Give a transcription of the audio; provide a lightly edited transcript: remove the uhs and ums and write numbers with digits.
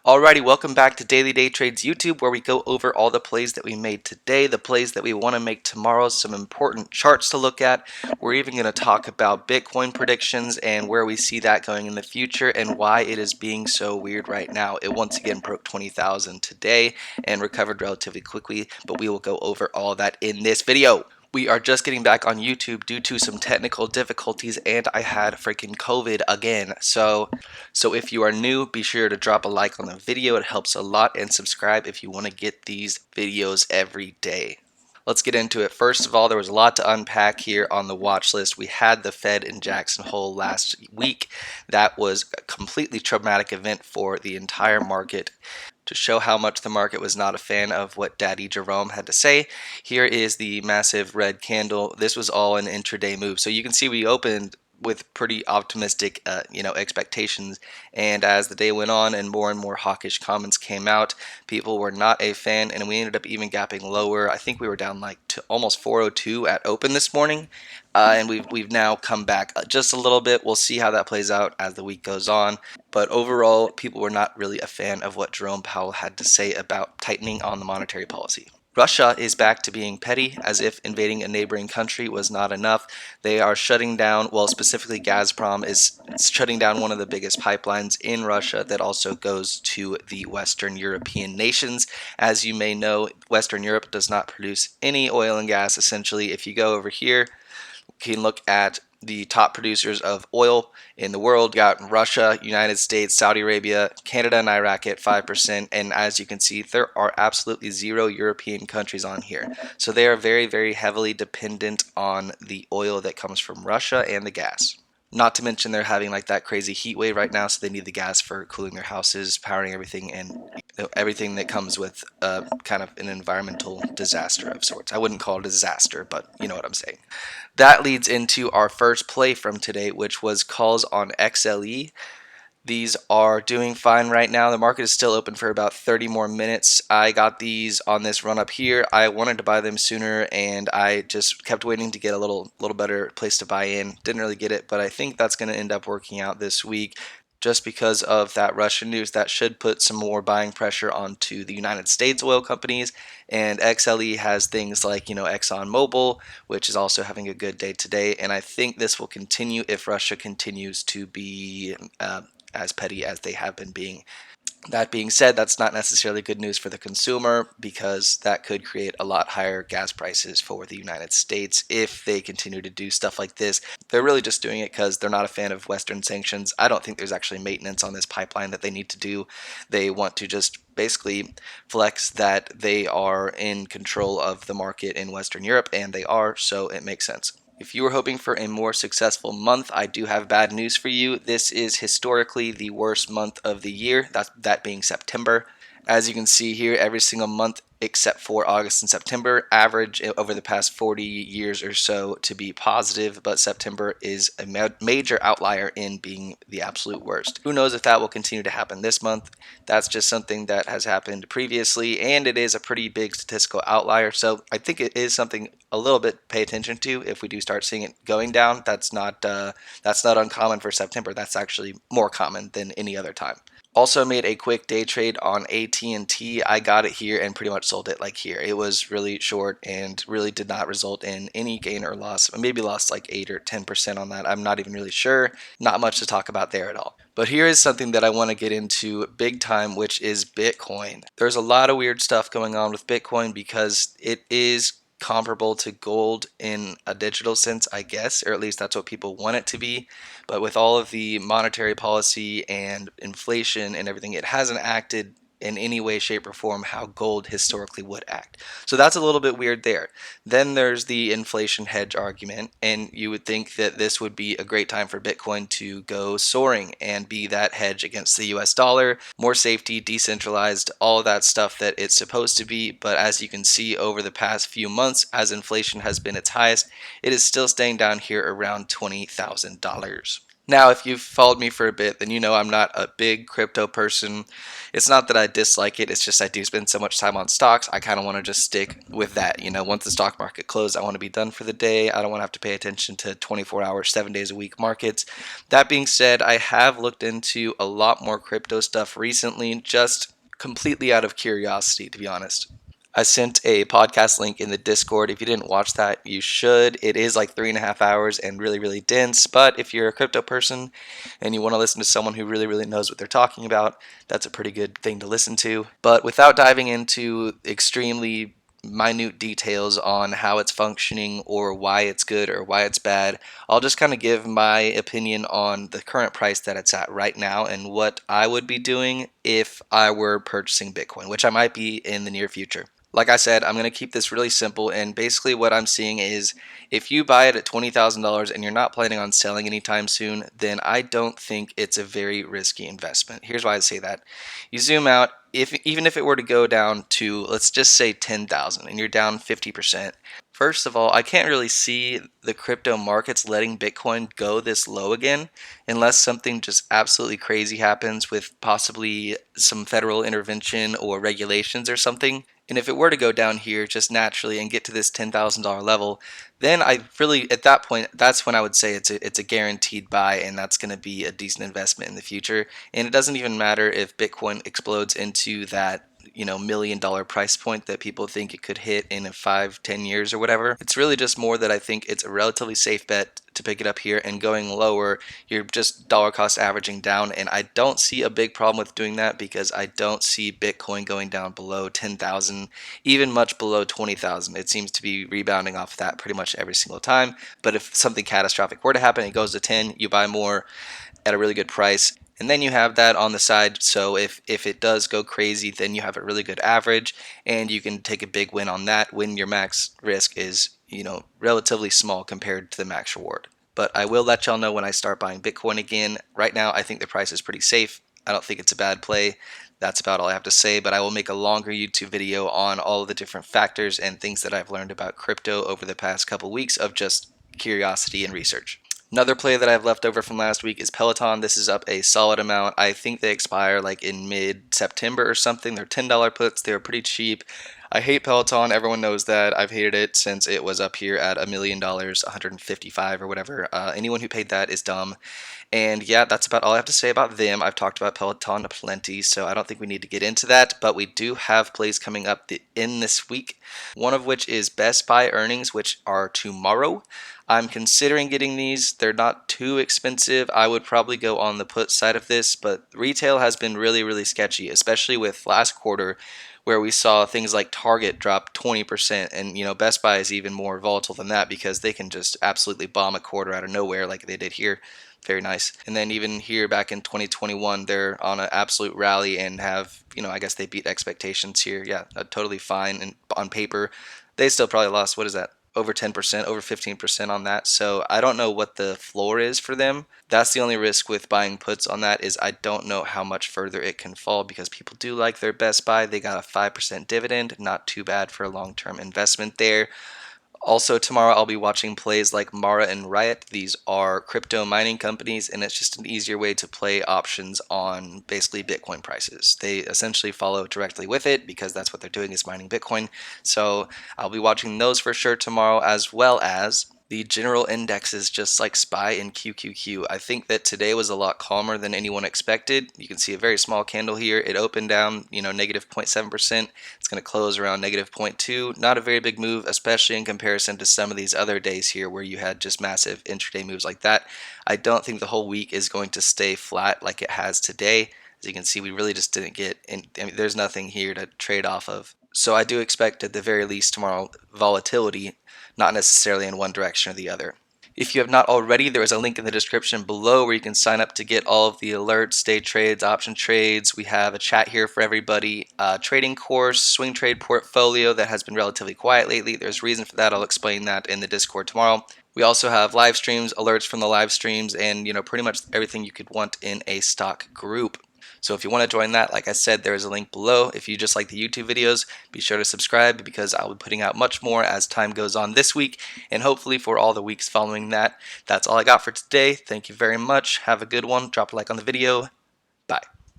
Alrighty, welcome back to Daily Day Trades YouTube, where we go over all the plays that we made today, the plays that we want to make tomorrow, some important charts to look at. We're even going to talk about Bitcoin predictions and where we see that going in the future and why it is being so weird right now. It once again broke 20,000 today and recovered relatively quickly, but we will go over all that in this video. We are just getting back on YouTube due to some technical difficulties, and I had freaking COVID again. So if you are new, be sure to drop a like on the video. It helps a lot, and subscribe if you want to get these videos every day. Let's get into it. First of all, there was a lot to unpack here on the watch list. We had the Fed in Jackson Hole last week. That was a completely traumatic event for the entire market. To show how much the market was not a fan of what Daddy Jerome had to say, here is the massive red candle. This was all an intraday move. So you can see we opened with pretty optimistic expectations, and as the day went on and more hawkish comments came out, people were not a fan, and we ended up even gapping lower. I think we were down like to almost 402 at open this morning, and we've now come back just a little bit. We'll see how that plays out as the week goes on, but overall people were not really a fan of what Jerome Powell had to say about tightening on the monetary policy. Russia is back to being petty, as if invading a neighboring country was not enough. They are shutting down, well, specifically Gazprom is shutting down one of the biggest pipelines in Russia that also goes to the Western European nations. As you may know, Western Europe does not produce any oil and gas. Essentially, if you go over here, you can look at the top producers of oil in the world. You got Russia, United States, Saudi Arabia, Canada, and Iraq at 5%. And as you can see, there are absolutely zero European countries on here. So they are very, very heavily dependent on the oil that comes from Russia and the gas. Not to mention they're having like that crazy heat wave right now, so they need the gas for cooling their houses, powering everything, and everything that comes with kind of an environmental disaster of sorts. I wouldn't call it a disaster, but you know what I'm saying. That leads into our first play from today, which was calls on XLE. These are doing fine right now. The market is still open for about 30 more minutes. I got these on this run up here. I wanted to buy them sooner, and I just kept waiting to get a little better place to buy in. Didn't really get it, but I think that's going to end up working out this week. Just because of that Russian news, that should put some more buying pressure onto the United States oil companies. And XLE has things like, ExxonMobil, which is also having a good day today. And I think this will continue if Russia continues to be as petty as they have been being. That being said, that's not necessarily good news for the consumer, because that could create a lot higher gas prices for the United States if they continue to do stuff like this. They're really just doing it because they're not a fan of Western sanctions. I don't think there's actually maintenance on this pipeline that they need to do. They want to just basically flex that they are in control of the market in Western Europe, and they are, so it makes sense. If you were hoping for a more successful month, I do have bad news for you. This is historically the worst month of the year, that being September. As you can see here, every single month except for August and September average over the past 40 years or so to be positive, but September is a major outlier in being the absolute worst. Who knows if that will continue to happen this month? That's just something that has happened previously, and it is a pretty big statistical outlier, so I think it is something a little bit to pay attention to. If we do start seeing it going down, that's not uncommon for September. That's actually more common than any other time. Also made a quick day trade on AT&T. I got it here and pretty much sold it like here. It was really short and really did not result in any gain or loss. I maybe lost like 8 or 10% on that. I'm not even really sure. Not much to talk about there at all. But here is something that I want to get into big time, which is Bitcoin. There's a lot of weird stuff going on with Bitcoin because it is comparable to gold in a digital sense, I guess, or at least that's what people want it to be. But with all of the monetary policy and inflation and everything, it hasn't acted in any way, shape, or form how gold historically would act. So that's a little bit weird there. Then there's the inflation hedge argument, and you would think that this would be a great time for Bitcoin to go soaring and be that hedge against the US dollar, more safety, decentralized, all of that stuff that it's supposed to be. But as you can see over the past few months, as inflation has been its highest, it is still staying down here around $20,000. Now, if you've followed me for a bit, then you know I'm not a big crypto person. It's not that I dislike it, it's just I do spend so much time on stocks. I kind of want to just stick with that. Once the stock market closed, I want to be done for the day. I don't want to have to pay attention to 24 hour, 7 days a week markets. That being said, I have looked into a lot more crypto stuff recently, just completely out of curiosity, to be honest. I sent a podcast link in the Discord. If you didn't watch that, you should. It is like 3.5 hours and really, really dense. But if you're a crypto person and you want to listen to someone who really, really knows what they're talking about, that's a pretty good thing to listen to. But without diving into extremely minute details on how it's functioning or why it's good or why it's bad, I'll just kind of give my opinion on the current price that it's at right now and what I would be doing if I were purchasing Bitcoin, which I might be in the near future. Like I said, I'm going to keep this really simple. And basically, what I'm seeing is if you buy it at $20,000 and you're not planning on selling anytime soon, then I don't think it's a very risky investment. Here's why I say that. You zoom out, even if it were to go down to, let's just say 10,000 and you're down 50%. First of all, I can't really see the crypto markets letting Bitcoin go this low again unless something just absolutely crazy happens with possibly some federal intervention or regulations or something. And if it were to go down here just naturally and get to this $10,000 level, then I really, at that point, that's when I would say it's a guaranteed buy, and that's going to be a decent investment in the future. And it doesn't even matter if Bitcoin explodes into that $1 million price point that people think it could hit in 5-10 years or whatever. It's really just more that I think it's a relatively safe bet to pick it up here, and going lower, you're just dollar cost averaging down. And I don't see a big problem with doing that because I don't see Bitcoin going down below 10,000, even much below 20,000. It seems to be rebounding off that pretty much every single time. But if something catastrophic were to happen, it goes to 10, you buy more at a really good price. And then you have that on the side. So if it does go crazy, then you have a really good average and you can take a big win on that when your max risk is, relatively small compared to the max reward. But I will let y'all know when I start buying Bitcoin again. Right now, I think the price is pretty safe. I don't think it's a bad play. That's about all I have to say, but I will make a longer YouTube video on all of the different factors and things that I've learned about crypto over the past couple weeks of just curiosity and research. Another play that I've left over from last week is Peloton. This is up a solid amount. I think they expire like in mid-September or something. They're $10 puts. They're pretty cheap. I hate Peloton. Everyone knows that. I've hated it since it was up here at $1 million, 155 or whatever. Anyone who paid that is dumb. And yeah, that's about all I have to say about them. I've talked about Peloton plenty, so I don't think we need to get into that. But we do have plays coming up in this week, one of which is Best Buy earnings, which are tomorrow. I'm considering getting these. They're not too expensive. I would probably go on the put side of this, but retail has been really, really sketchy, especially with last quarter where we saw things like Target drop 20%, and Best Buy is even more volatile than that because they can just absolutely bomb a quarter out of nowhere like they did here. Very nice. And then even here back in 2021, they're on an absolute rally and have, I guess they beat expectations here. Yeah, totally fine. And on paper, they still probably lost, what is that? Over 10%, over 15% on that. So I don't know what the floor is for them. That's the only risk with buying puts on that is I don't know how much further it can fall because people do like their Best Buy. They got a 5% dividend, not too bad for a long-term investment there. Also, tomorrow I'll be watching plays like Mara and Riot. These are crypto mining companies, and it's just an easier way to play options on basically Bitcoin prices. They essentially follow directly with it because that's what they're doing is mining Bitcoin. So I'll be watching those for sure tomorrow, as well as the general indexes just like SPY and QQQ. I think that today was a lot calmer than anyone expected. You can see a very small candle here. It opened down, negative 0.7%. It's going to close around negative 0.2. Not a very big move, especially in comparison to some of these other days here where you had just massive intraday moves like that. I don't think the whole week is going to stay flat like it has today. As you can see, we really just didn't get in. There's nothing here to trade off of. So I do expect at the very least tomorrow volatility, not necessarily in one direction or the other. If you have not already, there is a link in the description below where you can sign up to get all of the alerts, day trades, option trades. We have a chat here for everybody, trading course, swing trade portfolio that has been relatively quiet lately. There's a reason for that. I'll explain that in the Discord tomorrow. We also have live streams, alerts from the live streams, and pretty much everything you could want in a stock group. So if you want to join that, like I said, there is a link below. If you just like the YouTube videos, be sure to subscribe because I'll be putting out much more as time goes on this week and hopefully for all the weeks following that. That's all I got for today. Thank you very much. Have a good one. Drop a like on the video